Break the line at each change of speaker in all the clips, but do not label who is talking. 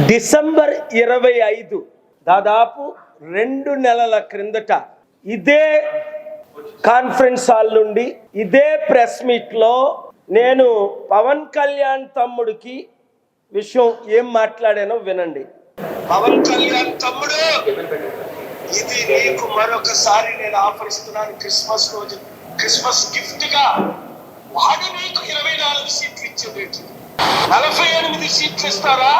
December 25 దాదాపు 2 నెలల క్రిందట ఇదే కాన్ఫరెన్స్ హాల్ నుండి ఇదే ప్రెస్ మీట్లో నేను పవన్ కళ్యాణ్ తమ్ముడికి విషయం ఏం మాట్లాడానో వినండి. పవన్ కళ్యాణ్ తమ్ముడు, ఇది నీకు మరొకసారి నేను ఆఫర్ ఇస్తున్నాను. క్రిస్మస్ రోజు క్రిస్మస్ గిఫ్ట్ గా వాడు నీకు 24 సీట్లు ఇచ్చేది. 48 సీట్లు ఇస్తారా?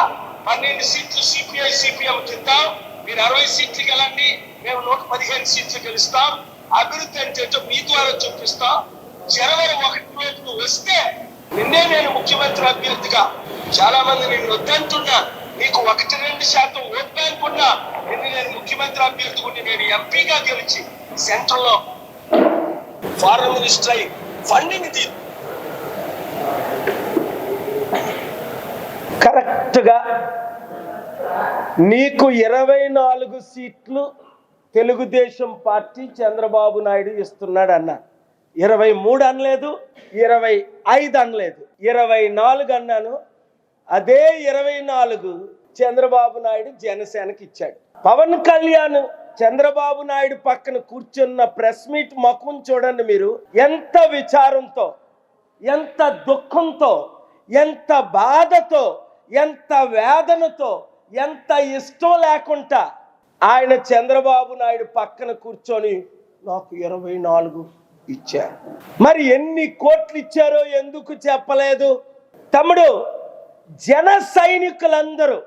12 సీట్లు సిపిఐ సిపిఎం కిందాం. మీరు 60 సీట్లు గెలండి, మేము 115 సీట్లు గెలుస్తాం. అభివృద్ధి అంటే మీ ద్వారా చూపిస్తాం. జనవరి 1 రోజు వస్తే నిన్నే నేను ముఖ్యమంత్రి అభ్యర్థిగా, చాలా మంది నేను వద్దంటున్నా, నీకు 1-2% ఓట్ బ్యాంక్ ఉన్నా నిన్ను నేను ముఖ్యమంత్రి అభ్యర్థి ఉండి నేను ఎంపీగా గెలిచి సెంట్రల్ లో ఫారెన్ మినిస్టర్ అయి ఫండింగ్ కరెక్ట్ గా నీకు 24 సీట్లు తెలుగుదేశం పార్టీ చంద్రబాబు నాయుడు ఇస్తున్నాడు అన్న. 23 అనలేదు, 25 అనలేదు, 24 అన్నాను. అదే 24 చంద్రబాబు నాయుడు జనసేనకి ఇచ్చాడు. పవన్ కళ్యాణ్ చంద్రబాబు నాయుడు పక్కన కూర్చున్న ప్రెస్ మీట్ ముఖం చూడండి మీరు. ఎంత విచారంతో, ఎంత దుఃఖంతో, ఎంత బాధతో, ఎంత వేదనతో, ఎంత ఇష్టం లేకుండా ఆయన చంద్రబాబు నాయుడు పక్కన కూర్చొని నాకు 24 ఇచ్చారు. మరి ఎన్ని కోట్లు ఇచ్చారో ఎందుకు చెప్పలేదు? తమ్ముడు, జన సైనికులందరూ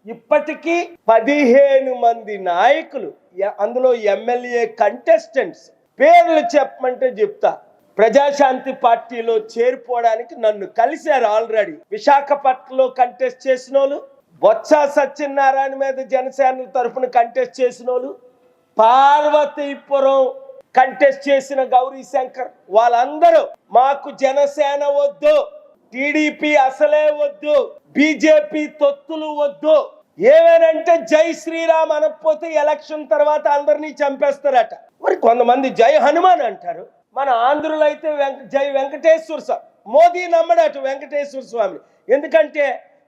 ఇప్పటికీ 15 మంది నాయకులు, అందులో ఎమ్మెల్యే కంటెస్టెంట్స్ పేర్లు చెప్పమంటే చెప్తా, ప్రజాశాంతి పార్టీలో చేరిపోవడానికి నన్ను కలిశారు. ఆల్రెడీ విశాఖపట్నంలో కంటెస్ట్ చేసిన వాళ్ళు, బొత్స సత్యనారాయణ మీద జనసేన తరఫున కంటెస్ట్ చేసిన వాళ్ళు, పార్వతీపురం కంటెస్ట్ చేసిన గౌరీ శంకర్, వాళ్ళందరూ మాకు జనసేన వద్దు, టీడీపీ అసలే వద్దు, బీజేపీ తొత్తులు వద్దు, ఏమేనంటే జై శ్రీరామ్ అనకపోతే ఎలక్షన్ తర్వాత అందరినీ చంపేస్తారట. మరి కొంతమంది జై హనుమాన్ అంటారు. మన ఆంధ్రులు అయితే జై వెంకటేశ్వర స్వామి. మోదీ నమ్మడట వెంకటేశ్వర స్వామి. ఎందుకంటే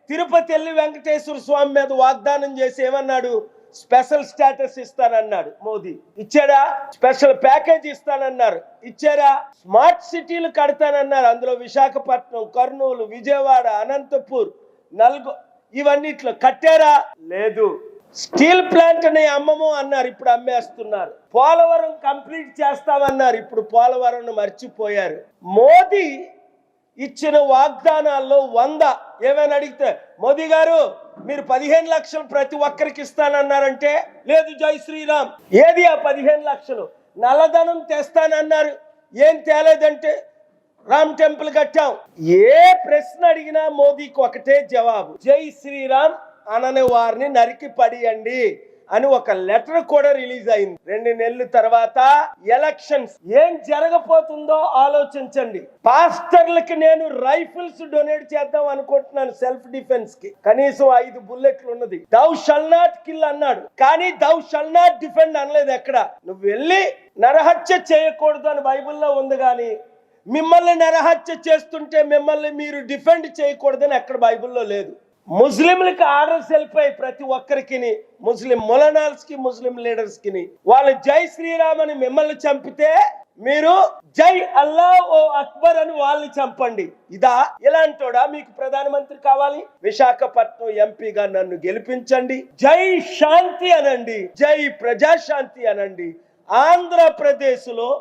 తిరుపతి వెళ్ళి వెంకటేశ్వర స్వామి మీద వాగ్దానం చేసి ఏమన్నాడు? స్పెషల్ స్టేటస్ ఇస్తానన్నాడు. మోదీ ఇచ్చాడా? స్పెషల్ ప్యాకేజ్ ఇస్తానన్నారు, ఇచ్చారా? స్మార్ట్ సిటీలు కడతానన్నారు. అందులో విశాఖపట్నం, కర్నూలు, విజయవాడ, అనంతపూర్, నల్గొండ ఇవన్నిట్లో కట్టారా? లేదు. స్టీల్ ప్లాంట్ ని అమ్మము అన్నారు, ఇప్పుడు అమ్మేస్తున్నారు. పోలవరం కంప్లీట్ చేస్తామన్నారు, ఇప్పుడు పోలవరం మర్చిపోయారు. మోదీ ఇచ్చిన వాగ్దానాల్లో 100 ఏమైనా అడిగితే, మోదీ గారు మీరు 15 లక్షలు ప్రతి ఒక్కరికి ఇస్తానన్నారంటే, లేదు జై శ్రీరామ్. ఏది ఆ 15 లక్షలు? నల్లధనం తెస్తానన్నారు, ఏం తేలేదంటే రామ్ టెంపుల్ కట్టాం. ఏ ప్రశ్న అడిగినా మోదీకి ఒకటే జవాబు, జై శ్రీరామ్ అనని వారిని నరికి పడియండి అని ఒక లెటర్ కూడా రిలీజ్ అయింది. 2 నెలల తర్వాత ఎలక్షన్స్. ఏం జరగబోతుందో ఆలోచించండి. పాస్టర్లకి నేను రైఫిల్స్ డొనేట్ చేద్దాం అనుకుంటున్నాను, సెల్ఫ్ డిఫెన్స్ కి. కనీసం 5 బుల్లెట్లు ఉన్నది. దౌ షల్ నాట్ కిల్ అన్నాడు, కానీ దౌ షల్ నాట్ డిఫెండ్ అనలేదు ఎక్కడ. నువ్వు వెళ్ళి నరహత్య చేయకూడదు అని బైబిల్లో ఉంది, కానీ మిమ్మల్ని నరహత్య చేస్తుంటే మిమ్మల్ని మీరు డిఫెండ్ చేయకూడదని ఎక్కడ బైబిల్లో లేదు. ముస్లింలకు ఆర్డర్స్ వెళ్ళిపోయి ప్రతి ఒక్కరికి, ముస్లిం మొలనాల్స్ కి, ముస్లిం లీడర్స్ కి. వాళ్ళు జై శ్రీరామ్ అని మిమ్మల్ని చంపితే మీరు జై అల్లా ఓ అక్బర్ అని వాళ్ళని చంపండి. ఇదా? ఇలాంటోడా మీకు ప్రధానమంత్రి కావాలి? విశాఖపట్నం ఎంపీగా నన్ను గెలిపించండి, జై శాంతి అనండి, జై ప్రజాశాంతి అనండి. ఆంధ్రప్రదేశ్ లో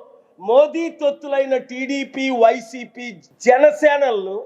మోదీ తొత్తులైన టీడీపీ, వైసీపీ, జనసేనలను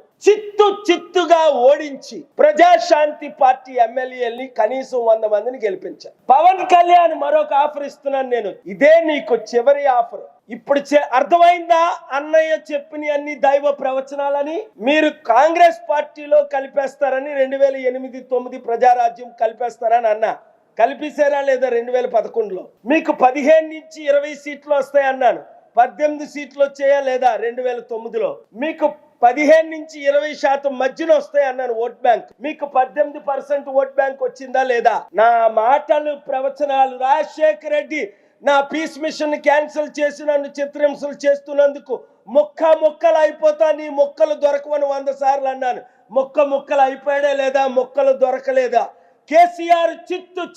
చిత్తుగా ఓడించి ప్రజాశాంతి పార్టీ ఎమ్మెల్యేలని కనీసం 100 మందిని గెలిపించారు. పవన్ కళ్యాణ్ మరొక ఆఫర్ ఇస్తున్నాను నేను, ఇదే నీకు చివరి ఆఫర్. ఇప్పుడు అర్థమైందా? అన్నయ్య చెప్పిన అన్ని దైవ ప్రవచనాలని మీరు కాంగ్రెస్ పార్టీలో కలిపేస్తారని, 2008-9 ప్రజారాజ్యం కలిపేస్తారని అన్నా. కలిపేశారా లేదా? 2011లో మీకు 15-20 సీట్లు వస్తాయి అన్నాను. 18 సీట్లు వచ్చాయా లేదా? 2009లో మీకు 15-20% మధ్యన వస్తాయి అన్నాను ఓట్ బ్యాంక్. మీకు 18% ఓట్ బ్యాంక్ వచ్చిందా లేదా? నా మాటలు, ప్రవచనాలు రాజశేఖర రెడ్డి నా పీస్ మిషన్ క్యాన్సిల్ చేసి నన్ను చిత్రహింసలు చేస్తున్నందుకు ముక్కలు అయిపోతా, నీ మొక్కలు దొరకవని 100 సార్లు అన్నాను. ముక్కలు అయిపోయాడే లేదా? మొక్కలు దొరకలేదా? కేసీఆర్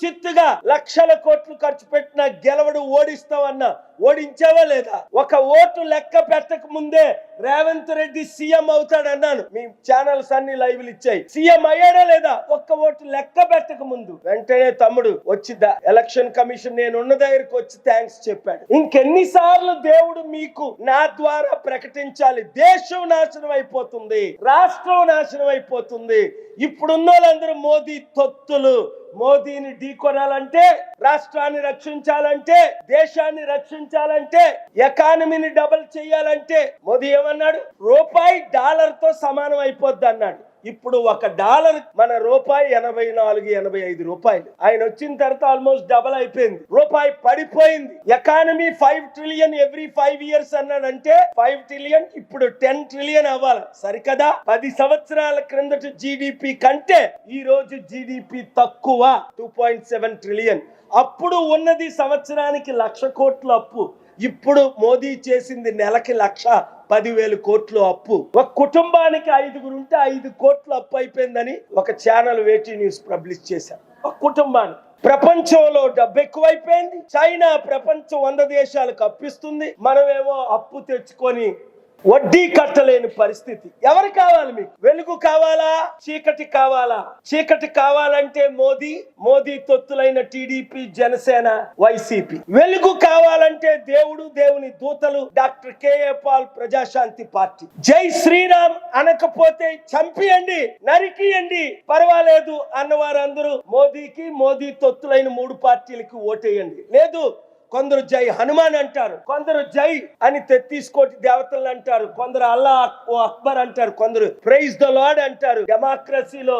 చిత్తుగా లక్షల కోట్లు ఖర్చు పెట్టిన గెలవడు, ఓడిస్తావన్నా ఓడించావా లేదా? ఒక ఓటు లెక్క పెట్టక ముందే రేవంత్ రెడ్డి సీఎం అవుతాడన్నాను. మీ ఛానల్స్ అన్ని లైవ్లు ఇచ్చాయి. సీఎం అయ్యాడా లేదా? ఒక్క ఓటు లెక్క పెట్టక ముందు వెంటనే తమ్ముడు వచ్చి ఎలక్షన్ కమిషన్ నేనున్న దగ్గరికి వచ్చి థ్యాంక్స్ చెప్పాడు. ఇంకెన్నిసార్లు దేవుడు మీకు నా ద్వారా ప్రకటించాలి? దేశం నాశనం అయిపోతుంది, రాష్ట్రం నాశనం అయిపోతుంది. ఇప్పుడున్న వాళ్ళందరూ మోదీ తొత్తులు. మోదీని ఢీకొనాలంటే, రాష్ట్రాన్ని రక్షించాలంటే, దేశాన్ని రక్షించాలంటే, ఎకానమీని డబుల్ చేయాలంటే మోదీ ఏమన్నాడు? రూపాయి డాలర్ తో సమానం అయిపోద్ది అన్నాడు. ఇప్పుడు $1 మన రూపాయి 84-85 రూపాయలు. ఆయన వచ్చిన తర్వాత ఆల్మోస్ట్ డబల్ అయిపోయింది. రూపాయి పడిపోయింది. ఎకానమీ 5 ట్రిలియన్ ఎవ్రీ 5 years అన్నాడంటే 5 ట్రిలియన్ ఇప్పుడు 10 ట్రిలియన్ అవ్వాలి. సరికదా? 10 సంవత్సరాల క్రిందటి జీడిపి కంటే ఈ రోజు జీడిపి తక్కువ, 2.7 ట్రిలియన్. అప్పుడు ఉన్నది సంవత్సరానికి 1,00,000 కోట్ల అప్పు. ఇప్పుడు మోదీ చేసింది నెలకి 1,10,000 కోట్లు అప్పు. ఒక కుటుంబానికి 5 ఉంటే 5 కోట్ల అప్పు అయిపోయిందని ఒక ఛానల్ వేటీ న్యూస్ పబ్లిష్ చేశారు. ఒక కుటుంబానికి. ప్రపంచంలో డబ్బు ఎక్కువైపోయింది. చైనా ప్రపంచం 100 దేశాలకు అప్పిస్తుంది. మనమేమో అప్పు తెచ్చుకొని వడ్డీ కట్టలేని పరిస్థితి. ఎవరు కావాలి మీకు? వెలుగు కావాలా? చీకటి కావాలా? చీకటి కావాలంటే మోదీ తొత్తులైన టీడీపీ, జనసేన, వైసీపీ. వెలుగు కావాలంటే దేవుడు, దేవుని దూతలు, డాక్టర్ కేఏ పాల్, ప్రజాశాంతి పార్టీ. జై శ్రీరామ్ అనకపోతే చంపియండి, నరికియండి, పర్వాలేదు అన్నవారందరూ మోదీకి, మోదీ తొత్తులైన 3 పార్టీలకి ఓటేయండి. లేదు, కొందరు జై హనుమాన్ అంటారు, కొందరు జై అని 33 దేవతలు అంటారు, కొందరు అల్లా అక్బర్ అంటారు, కొందరు ప్రైజ్ ద లార్డ్ అంటారు. డెమోక్రసీలో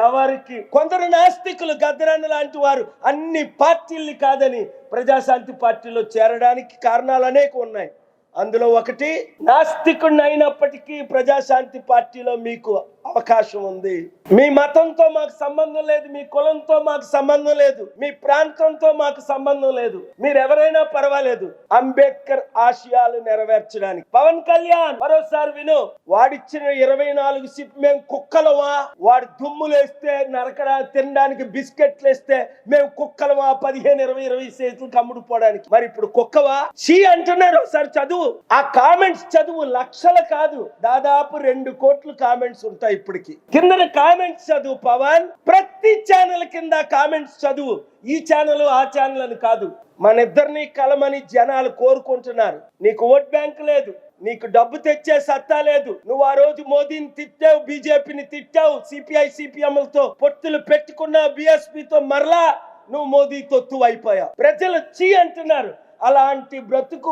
ఎవరికి? కొందరు నాస్తికులు, గద్దరన్న లాంటి వారు అన్ని పార్టీల్ని కాదని ప్రజాశాంతి పార్టీలో చేరడానికి కారణాలు అనేక ఉన్నాయి. అందులో ఒకటి, నాస్తికుడిని అయినప్పటికీ ప్రజాశాంతి పార్టీలో మీకు అవకాశం ఉంది. మీ మతంతో మాకు సంబంధం లేదు, మీ కులంతో మాకు సంబంధం లేదు, మీ ప్రాంతంతో మాకు సంబంధం లేదు. మీరు ఎవరైనా పర్వాలేదు అంబేద్కర్ ఆశయాలు నెరవేర్చడానికి. పవన్ కళ్యాణ్ మరోసారి విను, వాడిచ్చిన 24 సీట్లు మేము కుక్కలమా? వాడు దుమ్ములేస్తే నరకడా, తినడానికి బిస్కెట్లు వేస్తే మేము కుక్కలమా? 15-20 సీట్లు కమ్ముడుపోవడానికి. మరి ఇప్పుడు కుక్కవా? చీ అంటున్నారు. ఒకసారి చదువు, ఆ కామెంట్స్ చదువు. లక్షలు కాదు, దాదాపు 2 కోట్ల కామెంట్స్ ఉంటాయి ఇప్పటికి. కింద కామెంట్స్ చదువు పవన్. ప్రతి ఛానల్ కింద కామెంట్స్ చదువు. ఈ ఛానల్ ఆ ఛానల్ అని కాదు. మన ఇద్దరిని కలమని జనాలు కోరుకుంటున్నారు. నీకు ఓట్ బ్యాంక్ లేదు, నీకు డబ్బు తెచ్చే సత్తా లేదు. నువ్వు ఆ రోజు మోదీని తిట్టావు, బీజేపీని తిట్టావు, సిపిఐ సిపిఎంలతో పొత్తులు పెట్టుకున్నావు, బిఎస్పీతో. మరలా నువ్వు మోదీ తొత్తు అయిపోయావు. ప్రజలు చీ అంటున్నారు. అలాంటి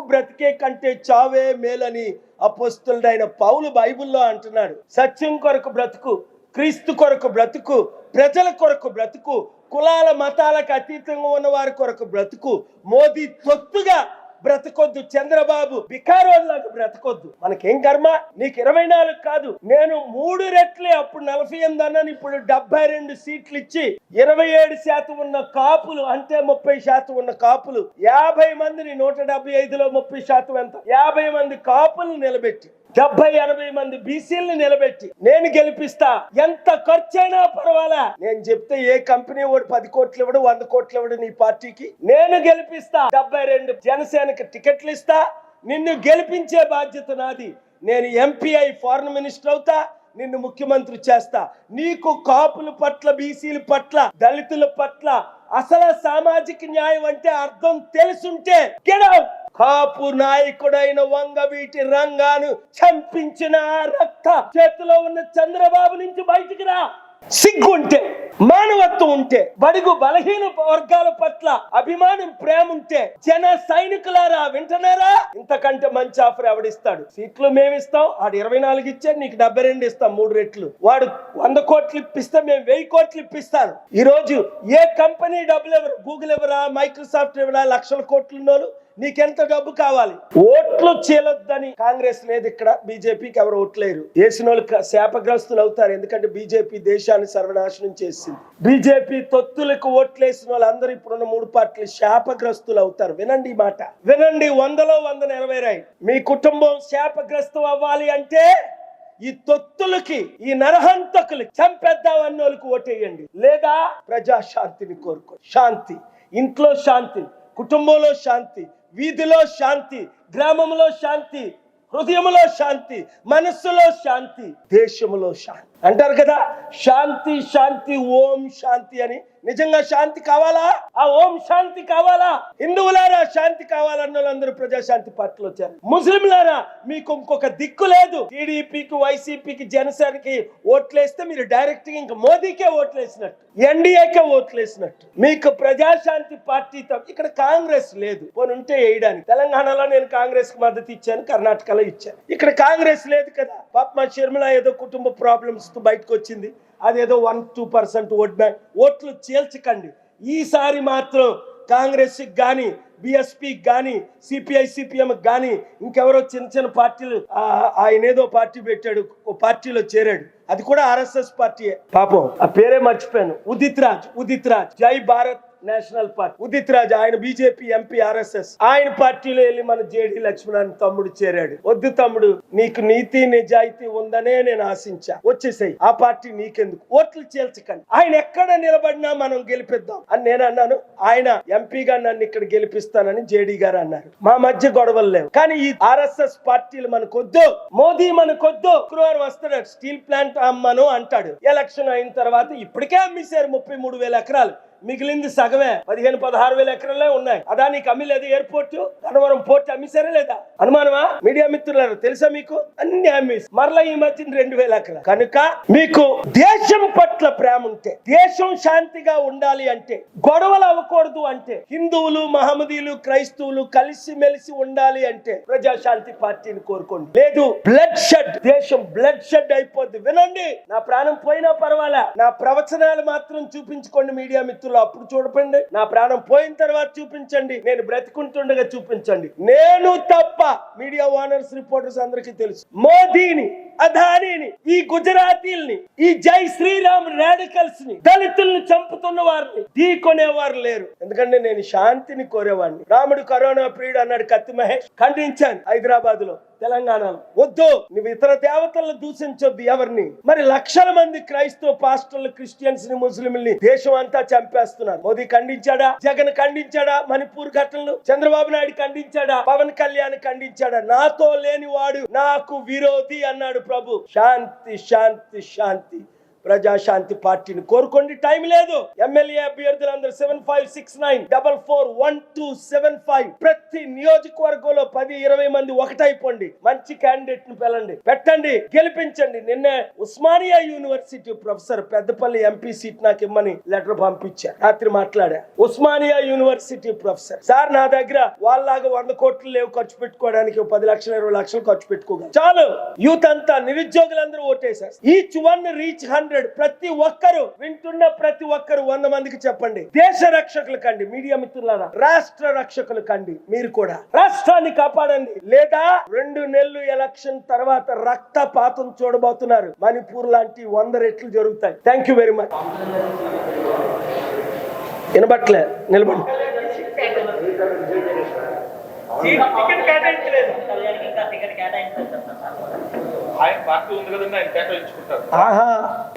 బ్రతికే కంటే చావే మేలని అపోస్తలుడైన పౌలు బైబిల్లో అంటున్నాడు. సత్యం కొరకు బ్రతుకు, క్రీస్తు కొరకు బ్రతుకు, ప్రజల కొరకు బ్రతుకు, కులాల మతాలకు అతీతంగా ఉన్న వారి కొరకు బ్రతుకు. మోదీ తొత్తుగా బ్రతకొద్దు, చంద్రబాబు బికారోళ్ళకు బ్రతకొద్దు. మనకేం కర్మ? నీకు 24 కాదు, నేను 3 రెట్లే. అప్పుడు 48 అన్నాను, ఇప్పుడు 72 సీట్లు ఇచ్చి 27% ఉన్న కాపులు, అంటే 30% ఉన్న కాపులు, 50 మందిని 175లో 30% ఎంత? 50 మంది కాపులు నిలబెట్టి 70-80 మంది బీసీలను నిలబెట్టి నేను గెలిపిస్తా. ఎంత ఖర్చైనా పర్వాలా. నేను చెప్తే ఏ కంపెనీ వాడు 10 కోట్లు ఇవ్వడు, 100 కోట్లు ఇవ్వడు నీ పార్టీకి. నేను గెలిపిస్తా. 72 జనసేనకి టికెట్లు ఇస్తా. నిన్ను గెలిపించే బాధ్యత నాది. నేను ఎంపీఐ ఫారెన్ మినిస్టర్ అవుతా, నిన్ను ముఖ్యమంత్రి చేస్తా. నీకు కాపుల పట్ల, బీసీల పట్ల, దళితుల పట్ల అసలు సామాజిక న్యాయం అంటే అర్థం తెలుసుంటే గెట్ అవుట్. కాపు నాయకుడైన వంగవీటి రంగాను చంపించిన రక్త చేతిలో ఉన్న చంద్రబాబు నుంచి బయటికి రా. సిగ్గుంటే, మానవత్వం ఉంటే, బడుగు బలహీన వర్గాల పట్ల అభిమానం, ప్రేమ ఉంటే, జన సైనికులారా వింటున్నారా? ఇంతకంటే మంచి ఆఫర్ ఎవడిస్తాడు? సీట్లు మేమిస్తాం. వాడు 24 ఇచ్చాడు, నీకు 72 ఇస్తాం, 3 రెట్లు. వాడు 100 కోట్లు ఇప్పిస్తే మేము 1000 కోట్లు ఇప్పిస్తాను. ఈ రోజు ఏ కంపెనీ డబ్బులు ఎవరు? గూగుల్ ఎవరా, మైక్రోసాఫ్ట్ ఎవరా? లక్షల కోట్లు ఉన్నోళ్ళు నీకెంత డబ్బు కావాలి? ఓట్లు చీలొద్దని కాంగ్రెస్ లేదు, ఇక్కడ బీజేపీకి ఎవరు ఓట్లేరు. వేసిన వాళ్ళు శాపగ్రస్తులు అవుతారు, ఎందుకంటే బీజేపీ దేశాన్ని సర్వనాశనం చేసింది. బీజేపీ తొత్తులకు ఓట్లేసిన వాళ్ళందరూ ఇప్పుడున్న 3 పార్టీలు శాపగ్రస్తులు అవుతారు. వినండి ఈ మాట, వినండి. 100లో 100 నెరవేరాయి. మీ కుటుంబం శాపగ్రస్తం అవ్వాలి అంటే ఈ తొత్తులకి, ఈ నరహంతకులకి, చంపేద్దామన్న వాళ్ళకి ఓటేయండి. లేదా ప్రజాశాంతిని కోరుకో. శాంతి, ఇంట్లో శాంతి, కుటుంబంలో శాంతి, వీధిలో శాంతి, గ్రామంలో శాంతి, హృదయంలో శాంతి, మనస్సులో శాంతి, దేశంలో శాంతి అంటారు కదా. శాంతి శాంతి ఓం శాంతి అని. నిజంగా శాంతి కావాలా? ఆ ఓం శాంతి కావాలా? హిందువులారా శాంతి కావాలన్న వాళ్ళందరూ ప్రజాశాంతి పార్టీలో వచ్చారు. ముస్లింలారా మీకు ఇంకొక దిక్కు లేదు. టీడీపీకి, వైసీపీకి, జనసేనకి ఓట్లేస్తే మీరు డైరెక్ట్ గా ఇంకా మోదీకే ఓట్లేసినట్టు, ఎన్డీఏకే ఓట్లేసినట్టు. మీకు ప్రజాశాంతి పార్టీ ఇక్కడ కాంగ్రెస్ లేదు. పోనీ ఉంటే వేయడానికి. తెలంగాణలో నేను కాంగ్రెస్ కి మద్దతు ఇచ్చాను, కర్ణాటకలో ఇచ్చాను. ఇక్కడ కాంగ్రెస్ లేదు కదా. పాప షర్మిల ఏదో కుటుంబ ప్రాబ్లమ్స్ తో బయటకు వచ్చింది, అదేదో 1-2% ఓట్ బ్యాంక్. ఓట్లు చేల్చకండి. ఈసారి మాత్రం కాంగ్రెస్ గాని, బిఎస్పీ గాని, సిపిఐ సిపిఎం గాని, ఇంకెవరో చిన్న చిన్న పార్టీలు, ఆయన ఏదో పార్టీ పెట్టాడు, ఓ పార్టీలో చేరాడు, అది కూడా ఆర్ఎస్ఎస్ పార్టీయే. పాపం ఆ పేరే మర్చిపోయాను. ఉదిత్ రాజ్, జై భారత్ నేషనల్ పార్టీ ఉదిత్ రాజ్, ఆయన బీజేపీ ఎంపీ, ఆర్ఎస్ఎస్. ఆయన పార్టీలో వెళ్ళి మన జేడి లక్ష్మణ్ తమ్ముడు చేరాడు. వద్దు తమ్ముడు, నీకు నీతి నిజాయితీ ఉందనే నేను ఆశించా, వచ్చేసాయి. ఆ పార్టీ నీకెందుకు? ఓట్లు చేల్చకండి. ఆయన ఎక్కడ నిలబడినా మనం గెలిపిద్దాం అని నేను అన్నాను. ఆయన ఎంపీగా నన్ను ఇక్కడ గెలిపిస్తానని జేడీ గారు అన్నారు. మా మధ్య గొడవలు లేవు. కానీ ఈ ఆర్ఎస్ఎస్ పార్టీలు మనకొద్దు, మోదీ మనకొద్దు. శుక్రవారం వస్తాడు, స్టీల్ ప్లాంట్ అమ్మను అంటాడు. ఎలక్షన్ అయిన తర్వాత ఇప్పటికే అమ్మేశారు 33,000 ఎకరాలు. మిగిలింది సగమే, 15-16,000 ఎకరాలే ఉన్నాయి. అదానికి అమ్మిలేదు. ఎయిర్పోర్ట్, గన్నవరం పోర్ట్ అమ్మేశారా లేదా? అనుమానమా? మీడియా మిత్రులారు తెలుసా మీకు? అన్ని అమ్మేసి మరలా ఈ మధ్య 2,000 ఎకరాలు. కనుక మీకు దేశం పట్ల ప్రేమ ఉంటే, దేశం శాంతిగా ఉండాలి అంటే, గొడవలు అవ్వకూడదు అంటే, హిందువులు, మహమ్మదీయులు, క్రైస్తవులు కలిసి మెలిసి ఉండాలి అంటే ప్రజాశాంతి పార్టీని కోరుకోండి. లేదు బ్లడ్ షెడ్, దేశం బ్లడ్ షెడ్ అయిపోద్ది. వినండి, నా ప్రాణం పోయినా పర్వాలా, నా ప్రవచనాలు మాత్రం చూపించుకోండి మీడియా మిత్రులు. అప్పుడు చూడండి, నా ప్రాణం పోయిన తర్వాత చూపించండి, నేను బ్రతికుంటుండగా చూపించండి. నేను తప్ప మీడియా ఓనర్స్, రిపోర్టర్స్ అందరికీ తెలుసు, మోదీని, అదానీని, ఈ గుజరాతీల్ని, ఈ జై శ్రీరామ్ రాడికల్స్ ని, దళితుల్ని చంపుతున్న వారిని ఢీకొనేవారు లేరు. ఎందుకంటే నేను శాంతిని కోరేవాడిని. రాముడు కరోనా ప్రియుడు అన్నాడు కత్తి మహేష్. ఖండించాను హైదరాబాద్ లో, తెలంగాణలో. వద్దు, నువ్వు ఇతర దేవతలను దూషించొద్దు ఎవరిని. మరి లక్షల మంది క్రైస్తవ పాస్టర్లు, క్రిస్టియన్స్ ని, ముస్లింల్ని దేశం అంతా చంపేస్తున్నారు. మోదీ ఖండించాడా? జగన్ ఖండించాడా? మణిపూర్ ఘటనలు చంద్రబాబు నాయుడు ఖండించాడా? పవన్ కళ్యాణ్ ఖండించాడా? నాతో లేని వాడు నాకు విరోధి అన్నాడు ప్రభు. శాంతి శాంతి శాంతి. ప్రజాశాంతి పార్టీని కోరుకోండి. టైం లేదు. ఎమ్మెల్యే అభ్యర్థులందరూ 7569441275. ప్రతి నియోజకవర్గంలో 10-20 మంది ఒకటైపోండి. మంచి క్యాండిడేట్ ని పెట్టండి, గెలిపించండి. నిన్నే Osmania university professor Peddapalli MP seat నాకు ఇమ్మని లెటర్ పంపించారు. రాత్రి మాట్లాడా. ఉస్మానియా యూనివర్సిటీ ప్రొఫెసర్, సార్ నా దగ్గర వాళ్ళలాగా 100 కోట్లు లేవు ఖర్చు పెట్టుకోవడానికి, 10 లక్షలు 20 లక్షలు ఖర్చు పెట్టుకోగలరు. చాలు. యూత్ అంతా, నిరుద్యోగులందరూ ఓటేశారు. Each one reach 100. ప్రతి ఒక్కరు వింటున్న ప్రతి ఒక్కరు 100 మందికి చెప్పండి. దేశ రక్షకులు కండి. మీడియా మిత్రులారా, రాష్ట్ర రక్షకులు కండి. మీరు కూడా రాష్ట్రాన్ని కాపాడండి. లేదా 2 నెలలు ఎలక్షన్ తర్వాత రక్తపాతం చూడబోతున్నారు. మణిపూర్ లాంటి 100 రెట్లు జరుగుతాయి. Thank you very much. వినబట్లే, నిలబడి.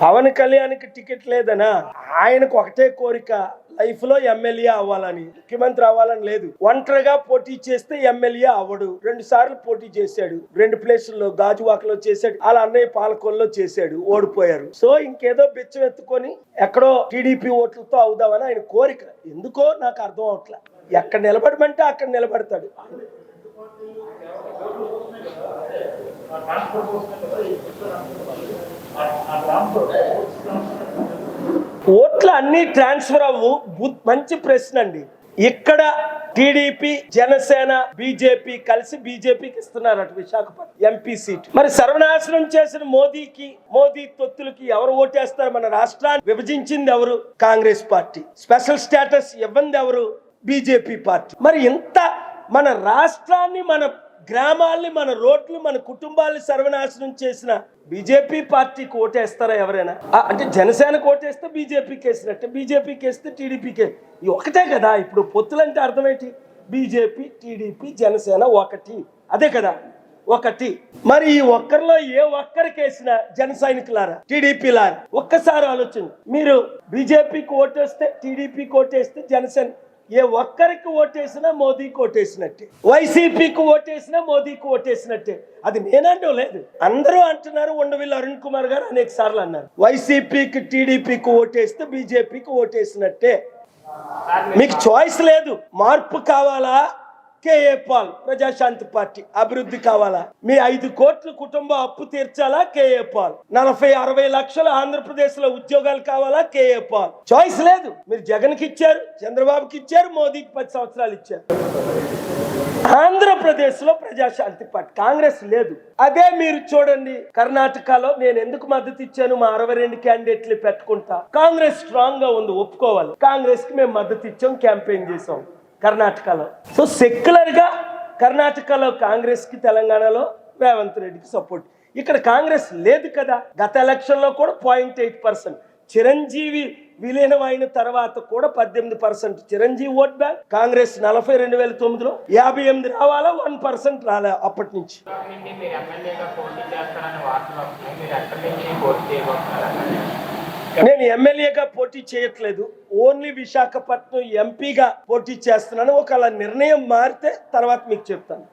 పవన్ కళ్యాణ్ కి టికెట్ లేదనా? ఆయనకు ఒకటే కోరిక, లైఫ్ లో ఎమ్మెల్యే అవ్వాలని, ముఖ్యమంత్రి అవ్వాలని లేదు. ఒంటరిగా పోటీ చేస్తే ఎమ్మెల్యే అవ్వడు. 2 సార్లు పోటీ చేశాడు. 2 ప్లేసుల్లో, గాజువాకలో చేశాడు, అలా అన్నయ్య పాలకొల్లో చేశాడు, ఓడిపోయారు. సో ఇంకేదో బిచ్చం ఎత్తుకొని ఎక్కడో టీడీపీ ఓట్లతో అవుదామని ఆయన కోరిక. ఎందుకో నాకు అర్థం అవట్లే. ఎక్కడ నిలబడమంటే అక్కడ నిలబడతాడు. ఓట్లు అన్ని ట్రాన్స్ఫర్ అవ్వు. మంచి ప్రశ్న అండి. ఇక్కడ టీడీపీ, జనసేన, బీజేపీ కలిసి బీజేపీకి ఇస్తున్నారు అటు విశాఖపట్నం ఎంపీ సీట్. మరి సర్వనాశనం చేసిన మోదీ తొత్తులకి ఎవరు ఓటేస్తారు? మన రాష్ట్రాన్ని విభజించింది ఎవరు? కాంగ్రెస్ పార్టీ. స్పెషల్ స్టేటస్ ఇవ్వంది ఎవరు? BJP party. మరి ఇంత మన రాష్ట్రాన్ని, మన గ్రామాల్ని, మన రోడ్లు, మన కుటుంబాలని సర్వనాశనం చేసిన బీజేపీ పార్టీకి ఓటేస్తారా ఎవరైనా? అంటే జనసేనకు ఓటేస్తే బీజేపీకి వేసినట్టే, బీజేపీకి వేస్తే టీడీపీకి. ఈ ఒకటే కదా ఇప్పుడు పొత్తులంటే అర్థం ఏంటి? బీజేపీ, టీడీపీ, జనసేన ఒకటి, అదే కదా ఒకటి. మరి ఈ ఒక్కరిలో ఏ ఒక్కరికి వేసినా జన సైనికులారా, టీడీపీలారా, ఒక్కసారి ఆలోచన. మీరు బీజేపీకి ఓటేస్తే, టీడీపీకి ఓటేస్తే, జనసేన ఏ ఒక్కరికి ఓటేసినా మోదీకి ఓటేసినట్టే, వైసీపీకి ఓటేసినా మోదీకి ఓటేసినట్టే. అది నేనంటూ లేదు, అందరూ అంటున్నారు. ఉండవిల్లి అరుణ్ కుమార్ గారు అనేక సార్లు అన్నారు, వైసీపీకి టీడీపీకి ఓటేస్తే బీజేపీకి ఓటేసినట్టే. మీకు చాయిస్ లేదు. మార్పు కావాలా? కేఏ పాల్ ప్రజాశాంతి పార్టీ. అభివృద్ధి కావాలా? మీ 5 కోట్ల కుటుంబ అప్పు తీర్చాలా? KA Paul. 40-60 లక్షల ఆంధ్రప్రదేశ్ లో ఉద్యోగాలు కావాలా? కేఏ పాల్. చాయిస్ లేదు. మీరు జగన్ కి ఇచ్చారు, చంద్రబాబుకి ఇచ్చారు, మోదీకి 10 సంవత్సరాలు ఇచ్చారు. ఆంధ్రప్రదేశ్ లో ప్రజాశాంతి పార్టీ, కాంగ్రెస్ లేదు. అదే మీరు చూడండి కర్ణాటకలో. నేను ఎందుకు మద్దతు ఇచ్చాను? మా 62 క్యాండిడేట్లు పెట్టుకుంటా. కాంగ్రెస్ స్ట్రాంగ్ గా ఉంది, ఒప్పుకోవాలి. కాంగ్రెస్ కి మేము మద్దతు ఇచ్చాం, క్యాంపెయిన్ చేసాం కర్ణాటకలో. సో సెక్యులర్ గా కర్ణాటకలో కాంగ్రెస్ కి, తెలంగాణలో రేవంత్ రెడ్డికి సపోర్ట్. ఇక్కడ కాంగ్రెస్ లేదు కదా. గత ఎలక్షన్ లో కూడా 0.8%. చిరంజీవి విలీనం అయిన తర్వాత కూడా 18% చిరంజీవి ఓట్ బ్యాంక్. కాంగ్రెస్ 40 2009లో 58 రావాలా, 1% రాలే అప్పటి నుంచి. నేను ఎమ్మెల్యేగా పోటీ చేయట్లేదు, ఓన్లీ విశాఖపట్నం ఎంపీగా పోటీ చేస్తున్నాను. ఒకవేళ నిర్ణయం మారితే తర్వాత మీకు చెప్తాను.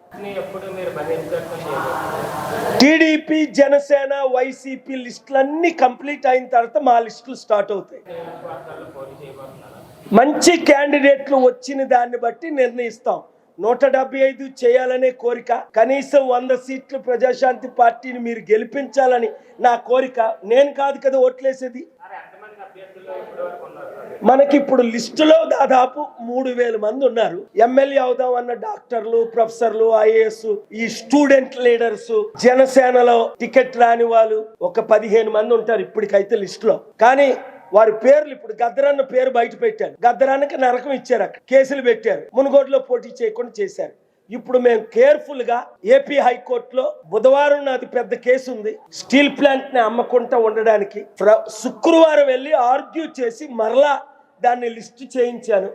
టీడీపీ, జనసేన, వైసీపీ లిస్టులన్నీ కంప్లీట్ అయిన తర్వాత మా లిస్టులు స్టార్ట్ అవుతాయి. మంచి క్యాండిడేట్లు వచ్చిన దాన్ని బట్టి నిర్ణయిస్తాం. 175 చేయాలనే కోరిక, కనీసం 100 సీట్లు ప్రజాశాంతి పార్టీని మీరు గెలిపించాలని నా కోరిక. నేను కాదు కదా ఓట్లేసేది. మనకి ఇప్పుడు లిస్టులో దాదాపు 3000 మంది ఉన్నారు. ఎమ్మెల్యే అవుదాం అన్న డాక్టర్లు, ప్రొఫెసర్లు, ఐఏఎస్, ఈ స్టూడెంట్ లీడర్స్, జనసేనలో టికెట్ రాని వాళ్ళు ఒక 15 మంది ఉంటారు ఇప్పటికైతే లిస్టులో. కానీ వారి పేర్లు ఇప్పుడు గద్దరన్న పేరు బయట పెట్టారు. గద్దరానికి నరకం ఇచ్చారు, అక్కడ కేసులు పెట్టారు, మునుగోడులో పోటీ చేయకుండా చేశారు. ఇప్పుడు మేము కేర్ఫుల్ గా ఏపీ హైకోర్టులో బుధవారం నాది పెద్ద కేసు ఉంది. స్టీల్ ప్లాంట్ ని అమ్మకుండా ఉండడానికి శుక్రవారం వెళ్ళి ఆర్గ్యూ చేసి మరలా దాన్ని లిస్ట్ చేయించాను.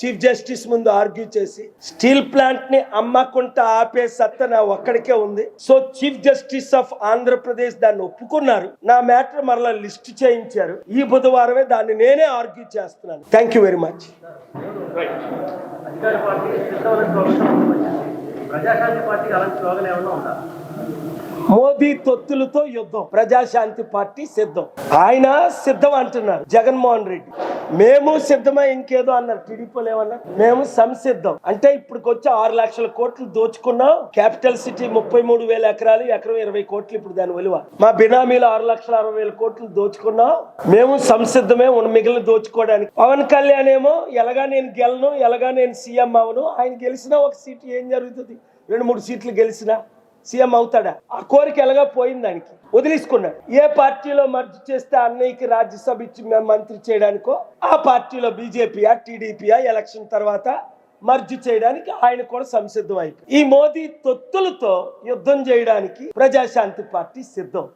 చీఫ్ జస్టిస్ ముందు ఆర్గ్యూ చేసి స్టీల్ ప్లాంట్ ని అమ్మకుండా ఆపే సత్తా నా ఒక్కడికే ఉంది. So chief justice of Andhra Pradesh దాన్ని ఒప్పుకున్నారు. నా మ్యాటర్ మరలా లిస్ట్ చేయించారు. ఈ బుధవారమే దాన్ని నేనే ఆర్గ్యూ చేస్తున్నాను. Thank you very much. Modi తొత్తులతో యుద్ధం, ప్రజాశాంతి పార్టీ సిద్ధం. ఆయన సిద్ధం అంటున్నారు జగన్మోహన్ రెడ్డి. మేము సిద్ధమై ఇంకేదో అన్నారు టీడీపీలో. ఏమన్నారు? మేము సంసిద్ధం. అంటే ఇప్పటికొచ్చి 6 లక్షల కోట్లు దోచుకున్నాం. క్యాపిటల్ సిటీ 33,000 ఎకరాలు, ఎకరం 20 కోట్లు ఇప్పుడు దాని విలువ. మా బినామీలు 6,60,000 కోట్లు దోచుకున్నాం. మేము సంసిద్ధమే ఉన్న మిగిలిన దోచుకోవడానికి. పవన్ కళ్యాణ్ ఏమో ఎలాగా నేను గెలను, ఎలాగా నేను సీఎం అవను. ఆయన గెలిచినా ఒక సీటు ఏం జరుగుతుంది? 2-3 సీట్లు గెలిచినా సీఎం అవుతాడా? ఆ కోరిక ఎలాగా పోయింది, దానికి వదిలేసుకున్నాడు. ఏ పార్టీలో మర్జీ చేస్తే అన్నయ్యకి రాజ్యసభ ఇచ్చి మంత్రి చేయడానికో, ఆ పార్టీలో బీజేపీయా టీడీపీయా ఎలక్షన్ తర్వాత మర్జీ చేయడానికి ఆయన కూడా సంసిద్ధం అయిపోయి. ఈ మోదీ తొత్తులతో యుద్ధం చేయడానికి ప్రజాశాంతి పార్టీ సిద్ధం.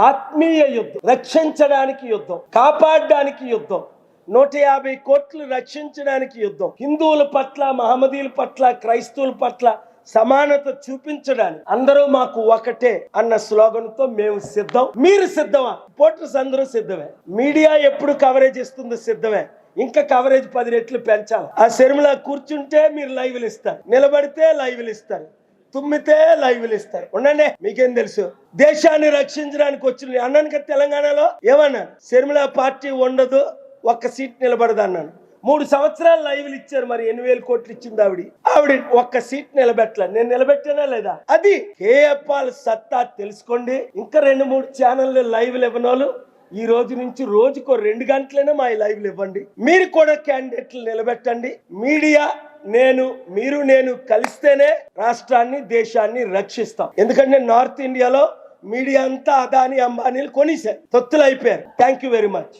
ఆత్మీయ యుద్ధం, రక్షించడానికి యుద్ధం, కాపాడడానికి యుద్ధం, 150 కోట్లు రక్షించడానికి యుద్ధం, హిందువుల పట్ల, మహమ్మదీయుల పట్ల, క్రైస్తవుల పట్ల సమానత చూపించడానికి అందరూ మాకు ఒకటే అన్న స్లోగన్ తో మేము సిద్ధం. మీరు సిద్ధమా? రిపోర్టర్స్ అందరూ సిద్ధమే. మీడియా ఎప్పుడు కవరేజ్ ఇస్తుందో సిద్ధమే. ఇంకా కవరేజ్ 10 రెట్లు పెంచాలి. ఆ శర్మిల కూర్చుంటే మీరు లైవ్లు ఇస్తారు, నిలబడితే లైవ్లు ఇస్తారు, తుమ్మితే లైవ్లు ఇస్తారు. ఉండండి, మీకేం తెలుసు? దేశాన్ని రక్షించడానికి వచ్చిన అన్నాను కదా తెలంగాణలో. ఏమన్నాను? శర్మిల పార్టీ ఉండదు, ఒక్క సీట్ నిలబడదు అన్నాను. 3 సంవత్సరాలు లైవ్లు ఇచ్చారు. మరి 8,000 కోట్లు ఇచ్చింది ఆవిడ ఒక్క సీట్ నిలబెట్టలే. నేను నిలబెట్టానా లేదా? అది కేఎప్పాల్ సత్తా తెలుసుకోండి. ఇంకా 2-3 ఛానళ్ళు లైవ్లు ఇవ్వనోళ్ళు ఈ రోజు నుంచి రోజుకో 2 గంటలైనా మా లైవ్లు ఇవ్వండి. మీరు కూడా క్యాండిడేట్లు నిలబెట్టండి. మీడియా నేను కలిస్తేనే రాష్ట్రాన్ని, దేశాన్ని రక్షిస్తాం. ఎందుకంటే నార్త్ ఇండియాలో మీడియా అంతా అదాని, అంబానీలు కొనేసారు, తొత్తులు అయిపోయారు. Thank you very much.